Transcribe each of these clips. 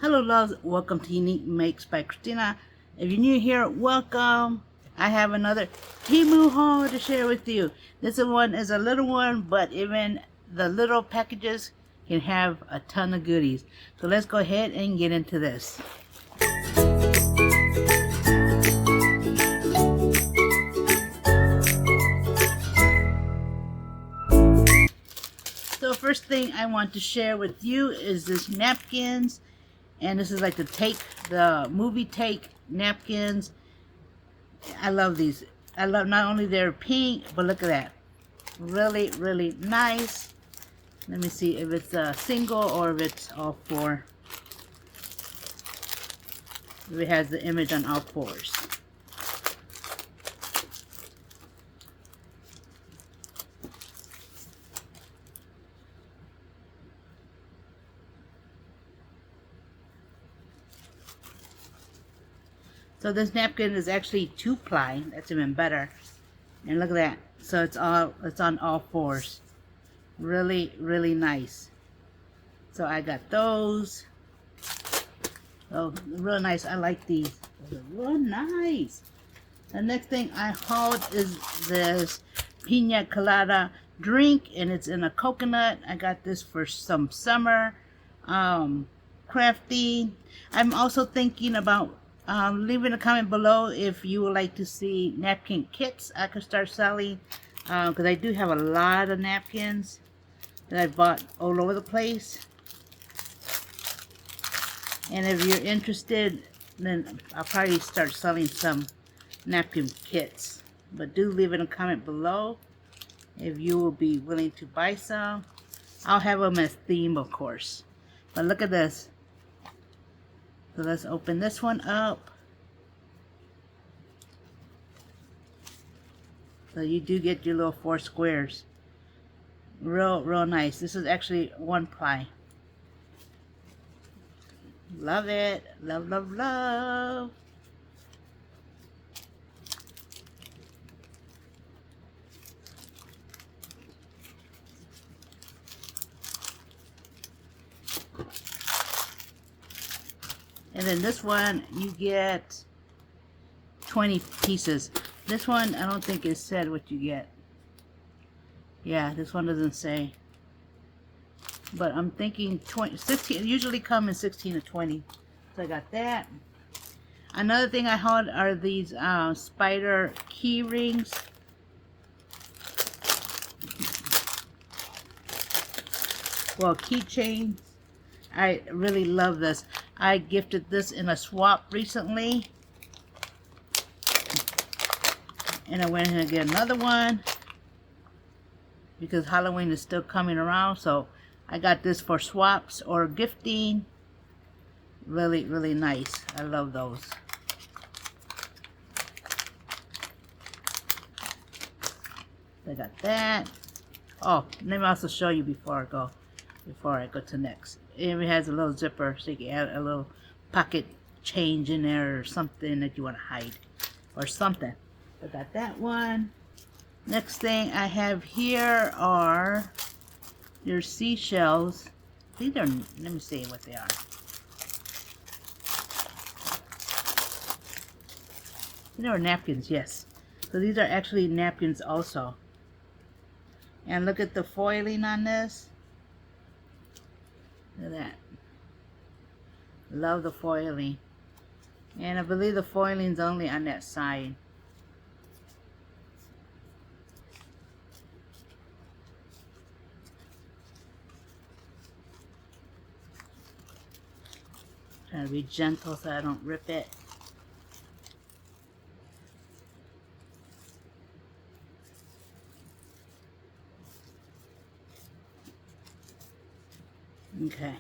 Hello loves, welcome to UniekMakes by Cristina. If you're new here, welcome. I have another Temu haul to share with you. This one is a little one, but even the little packages can have a ton of goodies. So let's go ahead and get into this. So first thing I want to share with you is this napkins. And this is like the movie take napkins. I love these. I love not only they're pink, but look at that. Really, really nice. Let me see if it's a single or if it's all four. If it has the image on all fours. So this napkin is actually 2-ply. That's even better. And look at that. So it's on all fours. Really, really nice. So I got those. Oh, real nice. I like these. Those are real nice. The next thing I hauled is this Pina colada drink, and it's in a coconut. I got this for some summer. Crafty. I'm also thinking about leave in a comment below if you would like to see napkin kits I could start selling, because I do have a lot of napkins that I bought all over the place. And if you're interested, then I'll probably start selling some napkin kits. But do leave in a comment below if you will be willing to buy some. I'll have them as theme, of course. But look at this. So let's open this one up. So you do get your little 4 squares. Real nice. This is actually 1-ply. Love it. Love, love, love. And then this one, you get 20 pieces. This one, I don't think it said what you get. Yeah, this one doesn't say. But I'm thinking 16, usually come in 16 or 20. So I got that. Another thing I hauled are these spider key rings. Well, keychains. I really love this. I gifted this in a swap recently. And I went ahead and get another one because Halloween is still coming around. So I got this for swaps or gifting. Really, really nice. I love those. I got that. Oh, let me also show you before I go to next. It has a little zipper so you can add a little pocket change in there or something that you want to hide or something. I got that one. Next thing I have here are your seashells. These are, let me see what they are. These are napkins, yes. So these are actually napkins also. And look at the foiling on this. Look at that. Love the foiling. And I believe the foiling's only on that side. Trying to be gentle so I don't rip it. Okay,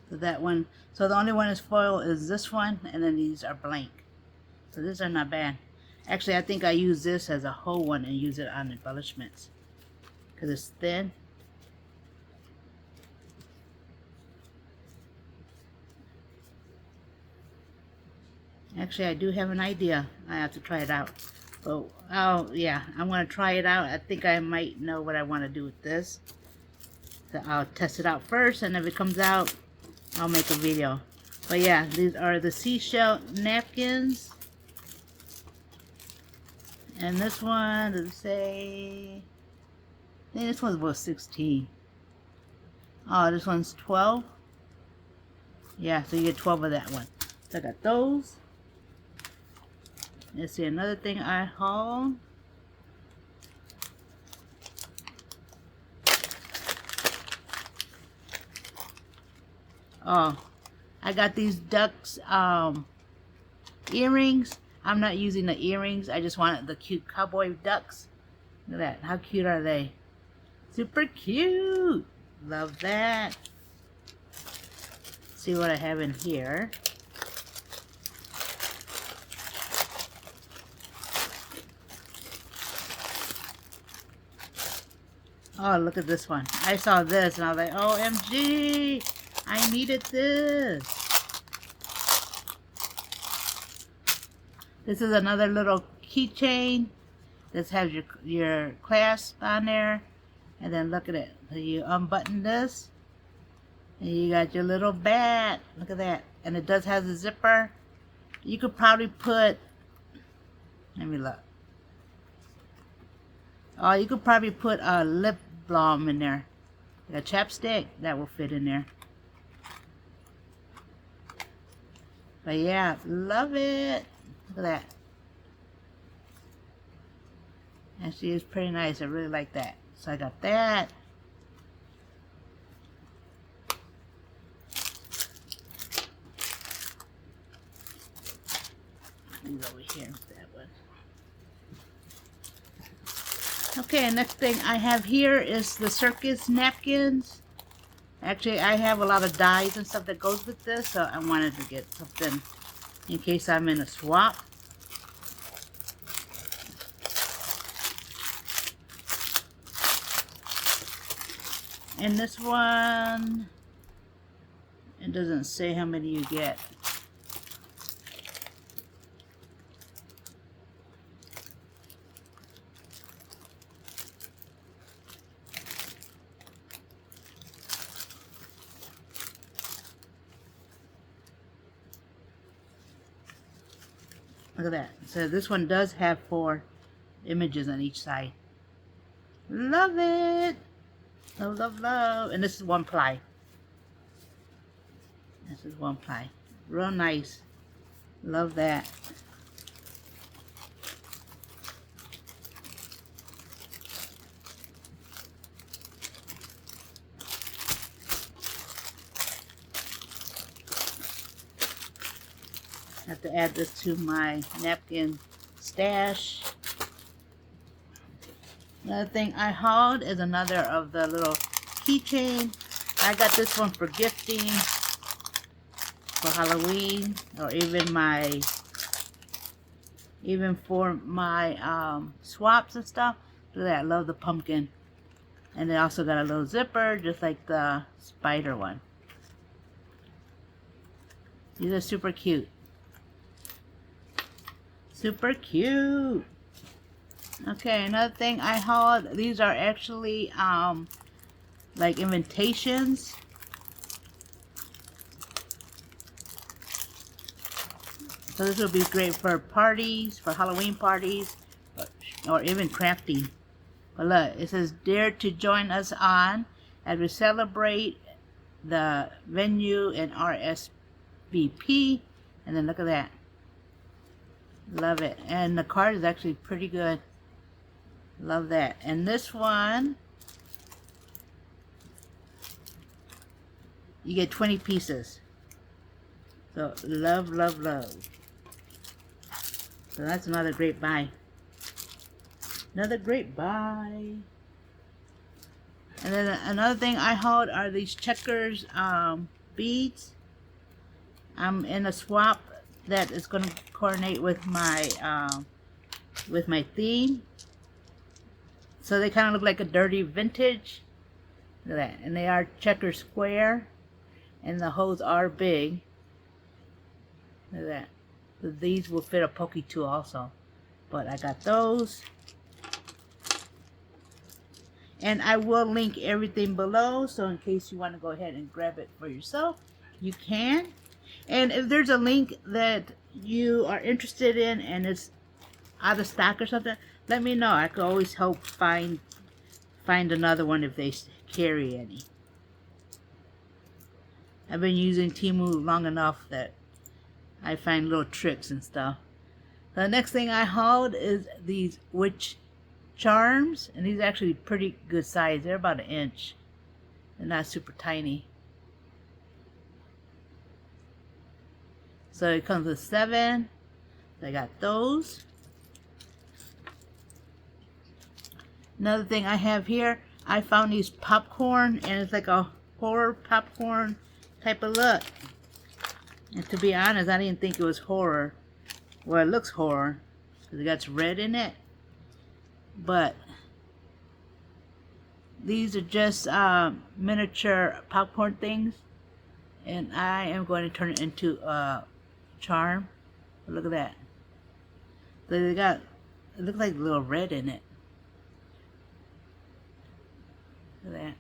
so that one, so the only one is foil is this one, and then these are blank. So these are not bad. Actually, I think I use this as a whole one and use it on embellishments because it's thin. Actually, I do have an idea. I have to try it out. But, oh, yeah, I'm going to try it out. I think I might know what I want to do with this. So I'll test it out first, and if it comes out, I'll make a video. But yeah, these are the Seashell napkins. And this one, does it say? I think this one's about 16. Oh, this one's 12. Yeah, so you get 12 of that one. So I got those. Let's see, another thing I hauled. Oh, I got these ducks earrings. I'm not using the earrings. I just wanted the cute cowboy ducks. Look at that. How cute are they? Super cute. Love that. Let's see what I have in here. Oh, look at this one. I saw this and I was like, OMG, I needed this. This is another little keychain. This has your clasp on there. And then look at it. So you unbutton this. And you got your little bat. Look at that. And it does have a zipper. You could probably put, let me look. Oh, you could probably put a lip balm in there. Like a chapstick, that will fit in there. But yeah, love it. Look at that. Actually, it's pretty nice. I really like that. So I got that. He's over here. That one. Okay, next thing I have here is the Circus napkins. Actually, I have a lot of dyes and stuff that goes with this, so I wanted to get something in case I'm in a swap. And this one, it doesn't say how many you get. Look at that. So this one does have 4 images on each side. Love it. Love, love, love. And this is 1 ply. This is 1 ply. Real nice. Love that. I have to add this to my napkin stash. Another thing I hauled is another of the little keychain. I got this one for gifting for Halloween, or even for my swaps and stuff. Look at that, I love the pumpkin. And they also got a little zipper, just like the spider one. These are super cute. Super cute. Okay, another thing I hauled, these are actually like invitations. So this will be great for parties, for Halloween parties, or even crafty. But look, it says, dare to join us on as we celebrate the venue and RSVP. And then look at that. Love it. And the card is actually pretty good. Love that. And this one, you get 20 pieces. So love, love, love. So that's another great buy. Another great buy. And then another thing I hauled are these checkers beads. I'm in a swap that is going to coordinate with my theme. So they kind of look like a dirty vintage. Look at that. And they are checker square. And the holes are big. Look at that. So these will fit a pokey tool also. But I got those. And I will link everything below. So in case you want to go ahead and grab it for yourself, you can. And if there's a link that you are interested in and it's out of stock or something, let me know. I could always help find another one if they carry any. I've been using Temu long enough that I find little tricks and stuff. The next thing I hauled is these witch charms, and these are actually pretty good size. They're about 1 inch. They're not super tiny. So it comes with 7. So I got those. Another thing I have here, I found these popcorn, and it's like a horror popcorn type of look. And to be honest, I didn't think it was horror. Well, it looks horror because it got red in it. But these are just miniature popcorn things, and I am going to turn it into a charm. Look at that. So they got, it looks like a little red in it. Look at that.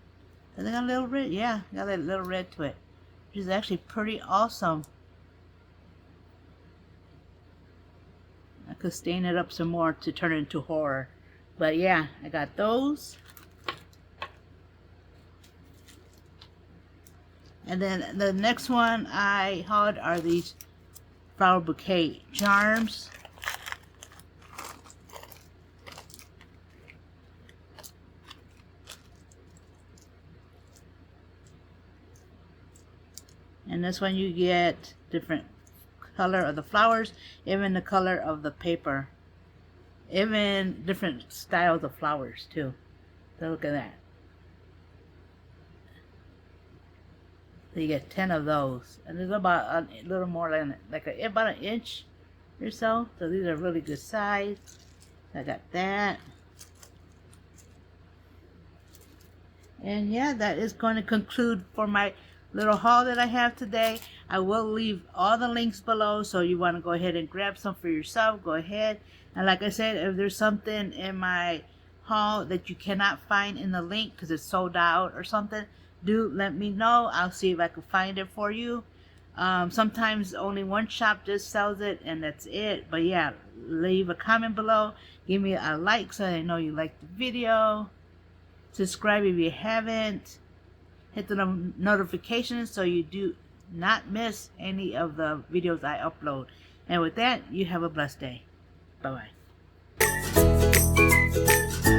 So they got a little red, yeah, got that little red to it, which is actually pretty awesome. I could stain it up some more to turn it into horror. But yeah, I got those. And then the next one I hauled are these flower bouquet charms. And this one you get different color of the flowers, even the color of the paper, even different styles of flowers too. So look at that. So you get 10 of those, and there's about a little more like about 1 inch or so. So these are really good size. I got that. And yeah, that is going to conclude for my little haul that I have today. I will leave all the links below, so you want to go ahead and grab some for yourself, go ahead. And like I said, if there's something in my haul that you cannot find in the link because it's sold out or something, do let me know. I'll see if I can find it for you. Sometimes only one shop just sells it and that's it. But yeah, leave a comment below, give me a like so I know you like the video, subscribe if you haven't, hit the notifications so you do not miss any of the videos I upload. And with that, you have a blessed day. Bye bye.